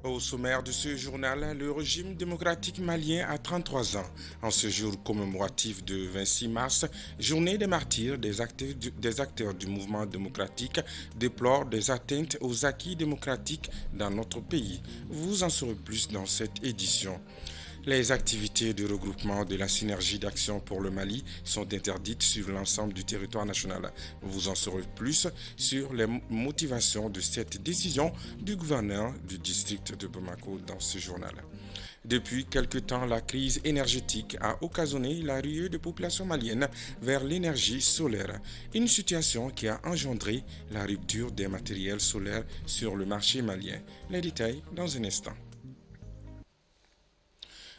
Au sommaire de ce journal, le régime démocratique malien a 33 ans. En ce jour commémoratif de 26 mars, journée des martyrs, des acteurs du mouvement démocratique déplorent des atteintes aux acquis démocratiques dans notre pays. Vous en saurez plus dans cette édition. Les activités de regroupement de la synergie d'action pour le Mali sont interdites sur l'ensemble du territoire national. Vous en saurez plus sur les motivations de cette décision du gouverneur du district de Bamako dans ce journal. Depuis quelque temps, la crise énergétique a occasionné la ruée de population malienne vers l'énergie solaire, une situation qui a engendré la rupture des matériels solaires sur le marché malien. Les détails dans un instant.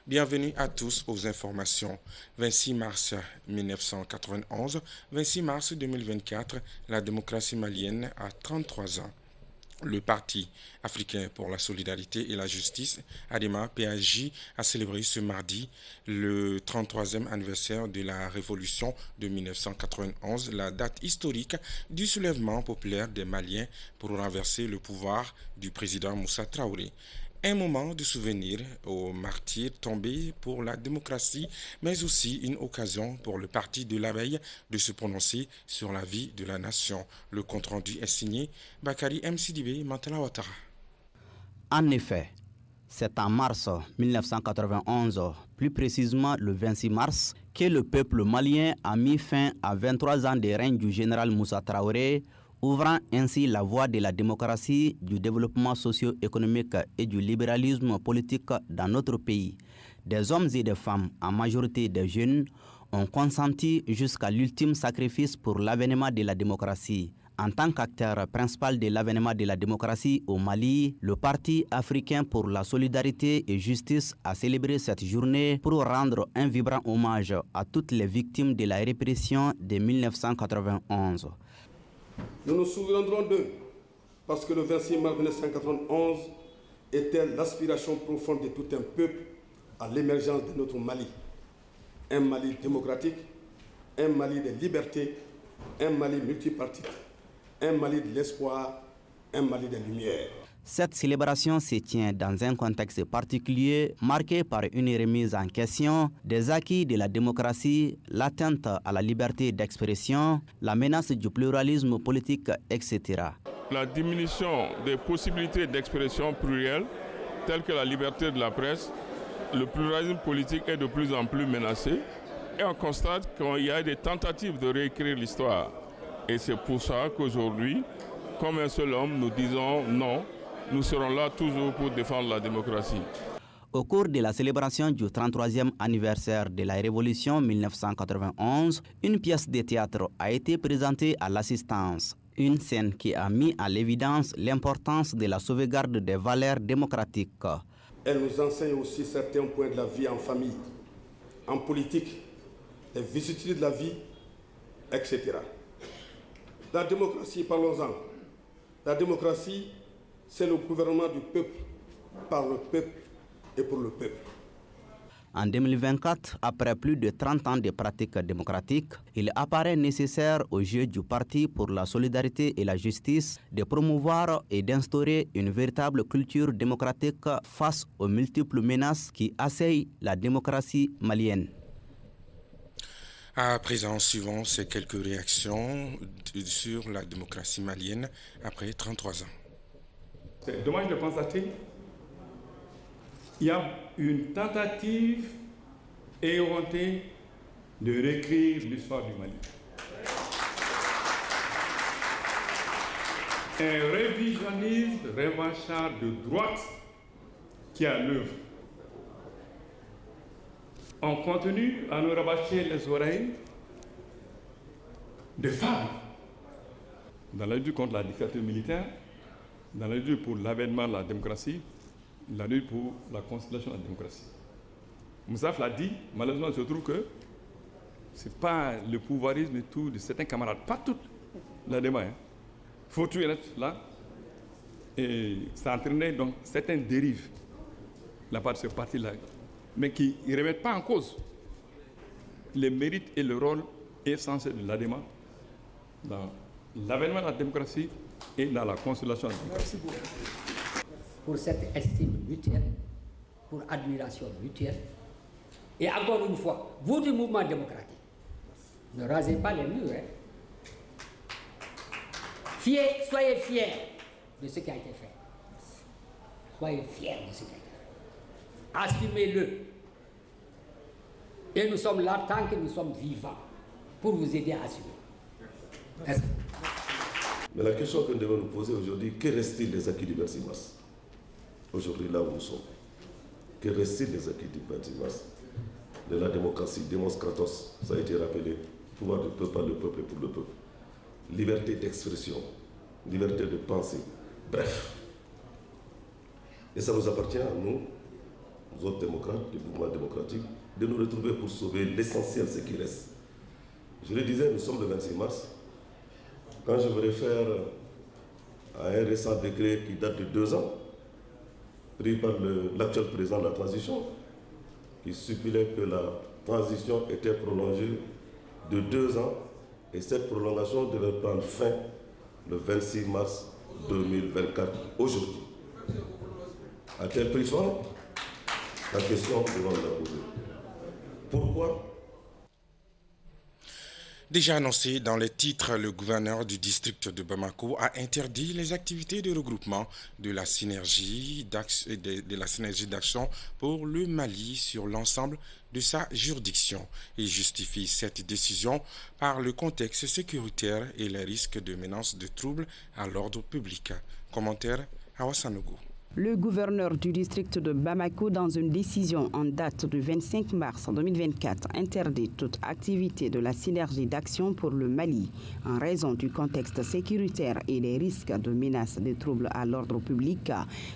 Bienvenue à tous aux informations. 26 mars 1991, 26 mars 2024, la démocratie malienne a 33 ans. Le Parti africain pour la solidarité et la justice, ADEMA PAJ, a célébré ce mardi le 33e anniversaire de la révolution de 1991, la date historique du soulèvement populaire des Maliens pour renverser le pouvoir du président Moussa Traoré. Un moment de souvenir aux martyrs tombés pour la démocratie, mais aussi une occasion pour le parti de la veille de se prononcer sur la vie de la nation. Le compte-rendu est signé Bakari M. Sidibé Mantala Ouattara. En effet, c'est en mars 1991, plus précisément le 26 mars, que le peuple malien a mis fin à 23 ans de règne du général Moussa Traoré, ouvrant ainsi la voie de la démocratie, du développement socio-économique et du libéralisme politique dans notre pays. Des hommes et des femmes, en majorité des jeunes, ont consenti jusqu'à l'ultime sacrifice pour l'avènement de la démocratie. En tant qu'acteur principal de l'avènement de la démocratie au Mali, le Parti africain pour la solidarité et justice a célébré cette journée pour rendre un vibrant hommage à toutes les victimes de la répression de 1991. Nous nous souviendrons d'eux parce que le 26 mars 1991 était l'aspiration profonde de tout un peuple à l'émergence de notre Mali. Un Mali démocratique, un Mali de liberté, un Mali multipartite, un Mali de l'espoir, un Mali de lumière. Cette célébration se tient dans un contexte particulier marqué par une remise en question des acquis de la démocratie, l'atteinte à la liberté d'expression, la menace du pluralisme politique, etc. La diminution des possibilités d'expression plurielle, telles que la liberté de la presse, le pluralisme politique est de plus en plus menacé et on constate qu'il y a des tentatives de réécrire l'histoire. Et c'est pour ça qu'aujourd'hui, comme un seul homme, nous disons non. Nous serons là toujours pour défendre la démocratie. Au cours de la célébration du 33e anniversaire de la Révolution 1991, une pièce de théâtre a été présentée à l'assistance. Une scène qui a mis à l'évidence l'importance de la sauvegarde des valeurs démocratiques. Elle nous enseigne aussi certains points de la vie en famille, en politique, les vicissitudes de la vie, etc. La démocratie, parlons-en. La démocratie, c'est le gouvernement du peuple, par le peuple et pour le peuple. En 2024, après plus de 30 ans de pratiques démocratiques, il apparaît nécessaire aux jeux du Parti pour la solidarité et la justice de promouvoir et d'instaurer une véritable culture démocratique face aux multiples menaces qui assaillent la démocratie malienne. À présent, suivons ces quelques réactions sur la démocratie malienne après 33 ans. C'est dommage de constater qu'il y a une tentative éhontée de réécrire l'histoire du Mali. Un révisionnisme revanchard de droite qui est à l'œuvre. On continue à nous rabâcher les oreilles de femmes dans la lutte contre la dictature militaire, dans la lutte pour l'avènement de la démocratie, la lutte pour la consolidation de la démocratie. Moussaf l'a dit, malheureusement, il se trouve que ce n'est pas le pouvoirisme et tout de certains camarades, pas toute la démarche. Il faut tout être là. Et ça entraînait donc certaines dérives de la part de ce parti-là, mais qui ne remettent pas en cause les mérites et le rôle essentiel de l'ADEMA dans l'avènement de la démocratie et dans la consolidation de la démocratie. pour cette estime mutuelle, pour admiration mutuelle. Et encore une fois, vous du mouvement démocratique, ne rasez pas les murs. Soyez fiers de ce qui a été fait. Soyez fiers de ce qui a été fait. Assumez-le. Et nous sommes là tant que nous sommes vivants pour vous aider à assumer. Merci. Mais la question que nous devons nous poser aujourd'hui, que reste-t-il des acquis du 26 mars? Aujourd'hui, là où nous sommes, que reste-t-il des acquis du 26 mars? De la démocratie, Demos Kratos, ça a été rappelé, pouvoir du peuple par le peuple et pour le peuple. Liberté d'expression, liberté de penser, bref. Et ça nous appartient à nous, autres démocrates, du mouvement démocratique, de nous retrouver pour sauver l'essentiel, ce qui reste. Je le disais, nous sommes le 26 mars. Quand je me réfère à un récent décret qui date de 2 ans, pris par l'actuel président de la transition, qui stipulait que la transition était prolongée de 2 ans et cette prolongation devait prendre fin le 26 mars 2024, aujourd'hui. A-t-elle pris fin? La question, nous devons la poser. Pourquoi? Déjà annoncé dans les titres, le gouverneur du district de Bamako a interdit les activités de regroupement de la synergie d'action pour le Mali sur l'ensemble de sa juridiction. Il justifie cette décision par le contexte sécuritaire et les risques de menaces de troubles à l'ordre public. Commentaire à Ouassanogo. Le gouverneur du district de Bamako, dans une décision en date du 25 mars 2024, interdit toute activité de la synergie d'action pour le Mali en raison du contexte sécuritaire et des risques de menaces de troubles à l'ordre public.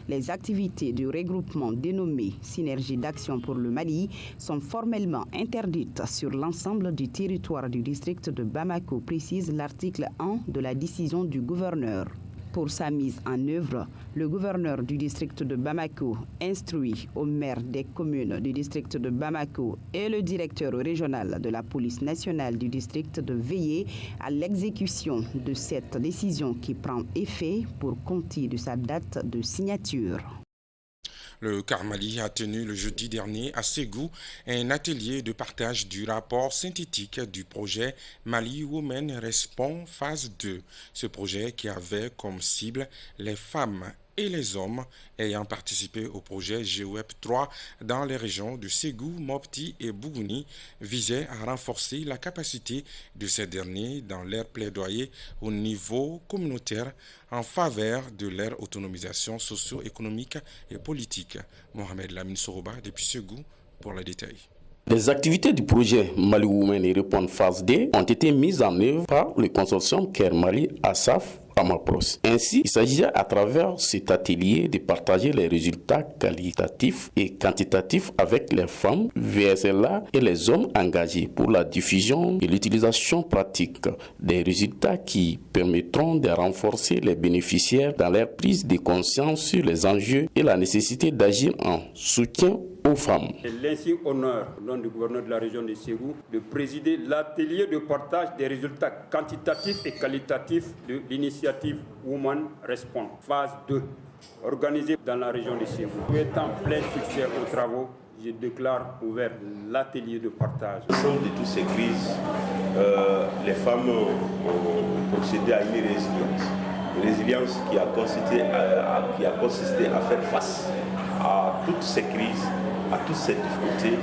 Les activités du regroupement dénommé Synergie d'action pour le Mali sont formellement interdites sur l'ensemble du territoire du district de Bamako, précise l'article 1 de la décision du gouverneur. Pour sa mise en œuvre, le gouverneur du district de Bamako instruit aux maires des communes du district de Bamako et le directeur régional de la police nationale du district de veiller à l'exécution de cette décision qui prend effet pour compter de sa date de signature. Le Carmali a tenu le jeudi dernier à Ségou un atelier de partage du rapport synthétique du projet Mali Women Respond phase 2. Ce projet qui avait comme cible les femmes et les hommes ayant participé au projet GWEP 3 dans les régions de Ségou, Mopti et Bougouni visait à renforcer la capacité de ces derniers dans leur plaidoyer au niveau communautaire en faveur de leur autonomisation socio-économique et politique. Mohamed Lamine Soroba depuis Ségou pour le détail. Les activités du projet Mali Women et Répondre phase D ont été mises en œuvre par le consortium Care Mali ASAF Amapros. Ainsi, il s'agit à travers cet atelier de partager les résultats qualitatifs et quantitatifs avec les femmes, VSLA et les hommes engagés pour la diffusion et l'utilisation pratique des résultats qui permettront de renforcer les bénéficiaires dans leur prise de conscience sur les enjeux et la nécessité d'agir en soutien aux femmes. J'ai l'insigne honneur, au nom du gouverneur de la région de Ségou, de présider l'atelier de partage des résultats quantitatifs et qualitatifs de l'initiative Women Respond, phase 2, organisée dans la région de Ségou. Souhaitant plein succès aux travaux, je déclare ouvert l'atelier de partage. Au sein de toutes ces crises, les femmes ont procédé à une résilience. Une résilience qui a consisté à faire face à toutes ces crises, à toutes ces difficultés,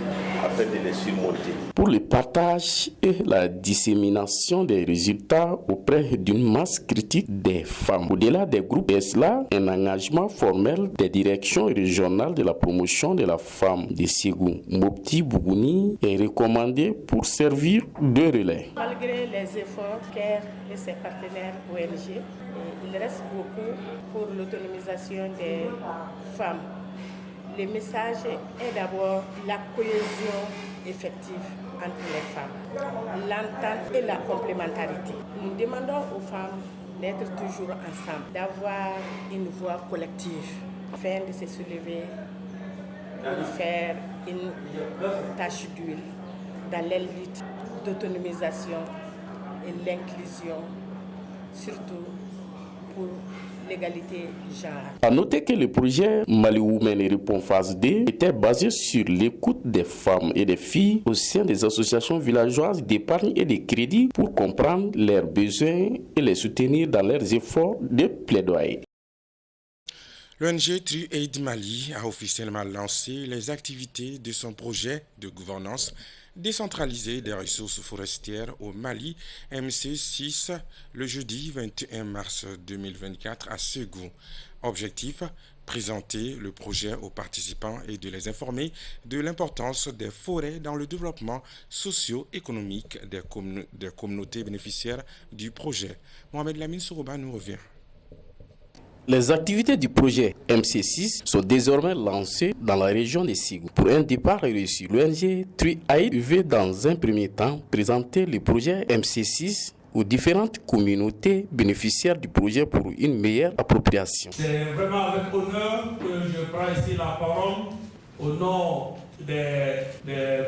afin de les surmonter. Pour le partage et la dissémination des résultats auprès d'une masse critique des femmes. Au-delà des groupes ESLA, un engagement formel des directions régionales de la promotion de la femme de Ségou, Mopti, Bougouni est recommandé pour servir de relais. Malgré les efforts CARE et ses partenaires ONG, il reste beaucoup pour l'autonomisation des femmes. Le message est d'abord la cohésion effective entre les femmes, l'entente et la complémentarité. Nous demandons aux femmes d'être toujours ensemble, d'avoir une voix collective, afin de se soulever, de faire une tâche d'huile dans les luttes d'autonomisation et l'inclusion, surtout pour l'égalité genre. A noter que le projet Mali Women Répond Phase D était basé sur l'écoute des femmes et des filles au sein des associations villageoises d'épargne et de crédit pour comprendre leurs besoins et les soutenir dans leurs efforts de plaidoyer. L'ONG True Aid Mali a officiellement lancé les activités de son projet de gouvernance décentralisée des ressources forestières au Mali, MC6, le jeudi 21 mars 2024 à Ségou. Objectif, présenter le projet aux participants et de les informer de l'importance des forêts dans le développement socio-économique des communautés bénéficiaires du projet. Mohamed Lamine Sourouba nous revient. Les activités du projet MC6 sont désormais lancées dans la région de Ségou. Pour un départ réussi, l'ONG True Aid veut dans un premier temps présenter le projet MC6 aux différentes communautés bénéficiaires du projet pour une meilleure appropriation. C'est vraiment avec honneur que je prends ici la parole au nom des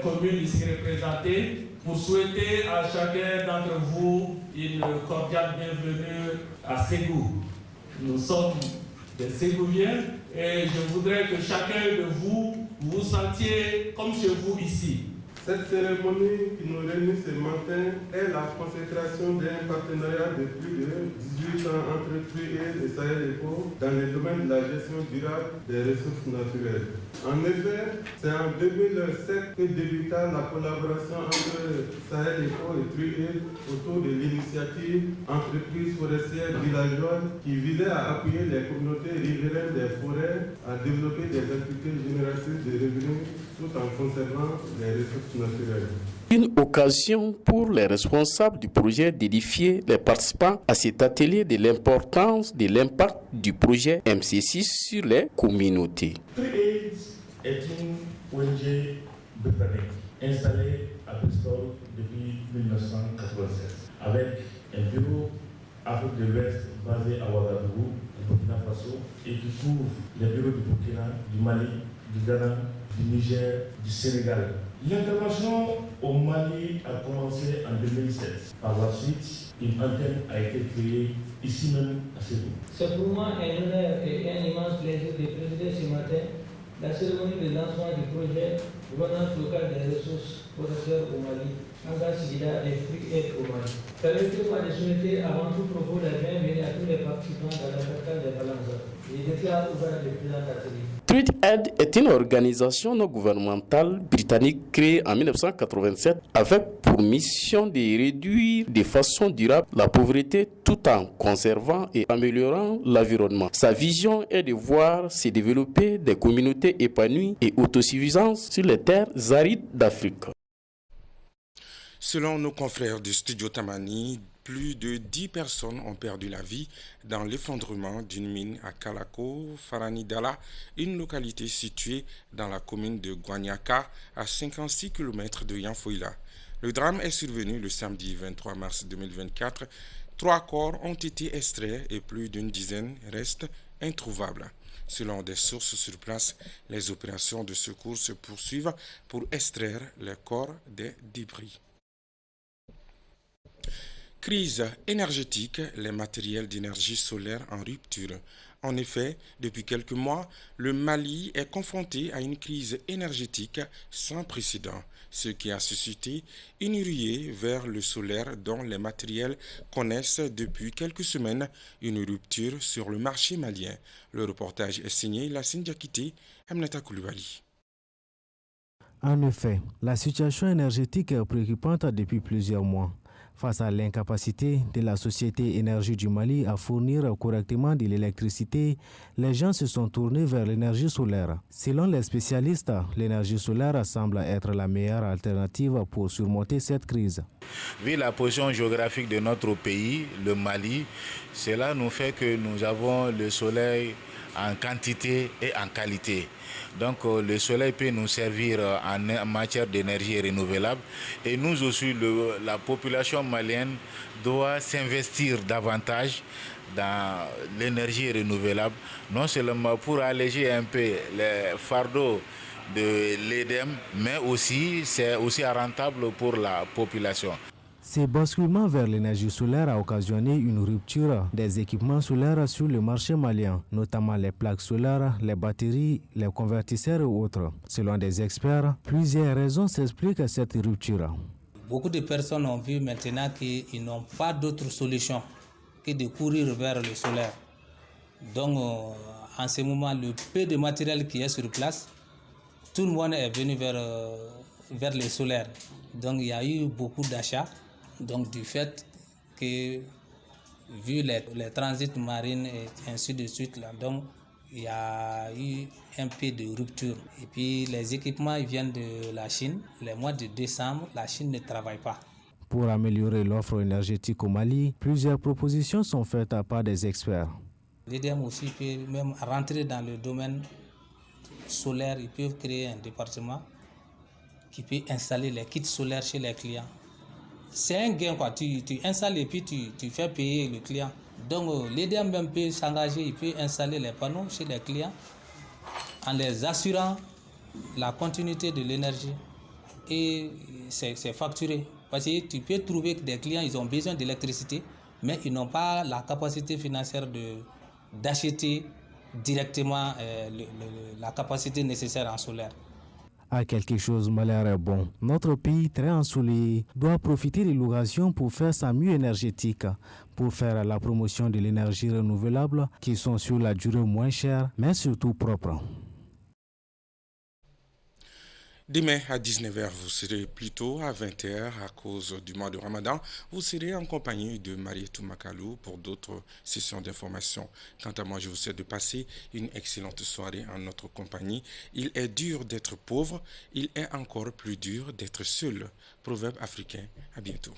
communes ici représentées pour souhaiter à chacun d'entre vous une cordiale bienvenue à Ségou. Nous sommes des Ségouviens et je voudrais que chacun de vous vous sentiez comme chez vous ici. Cette cérémonie qui nous réunit ce matin est la consécration d'un partenariat de plus de 18 ans entre True Aid et Sahel Eco dans le domaine de la gestion durable des ressources naturelles. En effet, c'est en 2007 que débuta la collaboration entre Sahel Eco et True Aid autour de l'initiative Entreprise forestière villageoise qui visait à appuyer les communautés riveraines des forêts à développer des activités génératrices de revenus tout en conservant les ressources naturelles. Une occasion pour les responsables du projet d'édifier les participants à cet atelier de l'importance de l'impact du projet MC6 sur les communautés. True Aid est une ONG britannique installée à Bristol depuis 1996 avec un bureau Afrique de l'Ouest basé à Ouagadougou, au Burkina Faso, et qui couvre les bureaux du Burkina, du Mali, du Ghana, du Niger, du Sénégal. L'intervention au Mali a commencé en 2007. Par la suite, une antenne a été créée ici même à Ségou. C'est pour moi un honneur et un immense plaisir de présider ce matin la cérémonie de lancement du projet Gouvernance locale des ressources forestières au Mali, Anga-Sida et True Aid au Mali. Permettez-moi de souhaiter avant tout propos la bienvenue à tous les participants dans la capitale des Balanza. Je déclare ouvert le présent atelier. True Aid est une organisation non gouvernementale britannique créée en 1987 avec pour mission de réduire de façon durable la pauvreté tout en conservant et améliorant l'environnement. Sa vision est de voir se développer des communautés épanouies et autosuffisantes sur les terres arides d'Afrique. Selon nos confrères du studio Tamani, plus de 10 personnes ont perdu la vie dans l'effondrement d'une mine à Kalako, Faranidala, une localité située dans la commune de Guanyaka, à 56 km de Yanfoïla. Le drame est survenu le samedi 23 mars 2024. 3 corps ont été extraits et plus d'une dizaine restent introuvables. Selon des sources sur place, les opérations de secours se poursuivent pour extraire les corps des débris. Crise énergétique, les matériels d'énergie solaire en rupture. En effet, depuis quelques mois, le Mali est confronté à une crise énergétique sans précédent, ce qui a suscité une ruée vers le solaire dont les matériels connaissent depuis quelques semaines une rupture sur le marché malien. Le reportage est signé Lassine Diakité, Aminata Koulibaly. En effet, la situation énergétique est préoccupante depuis plusieurs mois. Face à l'incapacité de la Société Énergie du Mali à fournir correctement de l'électricité, les gens se sont tournés vers l'énergie solaire. Selon les spécialistes, l'énergie solaire semble être la meilleure alternative pour surmonter cette crise. Vu la position géographique de notre pays, le Mali, cela nous fait que nous avons le soleil en quantité et en qualité. Donc le soleil peut nous servir en matière d'énergie renouvelable et nous aussi, la population malienne doit s'investir davantage dans l'énergie renouvelable, non seulement pour alléger un peu les fardeaux de l'EDEM, mais aussi c'est aussi rentable pour la population. Ce basculement vers l'énergie solaire a occasionné une rupture des équipements solaires sur le marché malien, notamment les plaques solaires, les batteries, les convertisseurs et autres. Selon des experts, plusieurs raisons s'expliquent à cette rupture. Beaucoup de personnes ont vu maintenant qu'ils n'ont pas d'autre solution que de courir vers le solaire. Donc, en ce moment, le peu de matériel qui est sur place, tout le monde est venu vers le solaire. Donc, il y a eu beaucoup d'achats. Donc, du fait que, vu les transits marines et ainsi de suite, là, donc, il y a eu un peu de rupture. Et puis, les équipements ils viennent de la Chine. Le mois de décembre, la Chine ne travaille pas. Pour améliorer l'offre énergétique au Mali, plusieurs propositions sont faites à part des experts. L'EDM aussi peut même rentrer dans le domaine solaire. Ils peuvent créer un département qui peut installer les kits solaires chez les clients. C'est un gain, quoi. Tu installes et puis tu fais payer le client. Donc l'EDM même peut s'engager, il peut installer les panneaux chez les clients en les assurant la continuité de l'énergie. Et c'est facturé. Parce que tu peux trouver que des clients, ils ont besoin d'électricité, mais ils n'ont pas la capacité financière d'acheter directement la capacité nécessaire en solaire. À quelque chose m'a l'air bon. Notre pays très ensoleillé doit profiter de l'occasion pour faire sa mue énergétique, pour faire la promotion de l'énergie renouvelable qui sont sur la durée moins chère, mais surtout propres. Demain à 19h, vous serez plutôt à 20h à cause du mois de Ramadan. Vous serez en compagnie de Marietou Makalou pour d'autres sessions d'information. Quant à moi, je vous souhaite de passer une excellente soirée en notre compagnie. Il est dur d'être pauvre, il est encore plus dur d'être seul. Proverbe africain, à bientôt.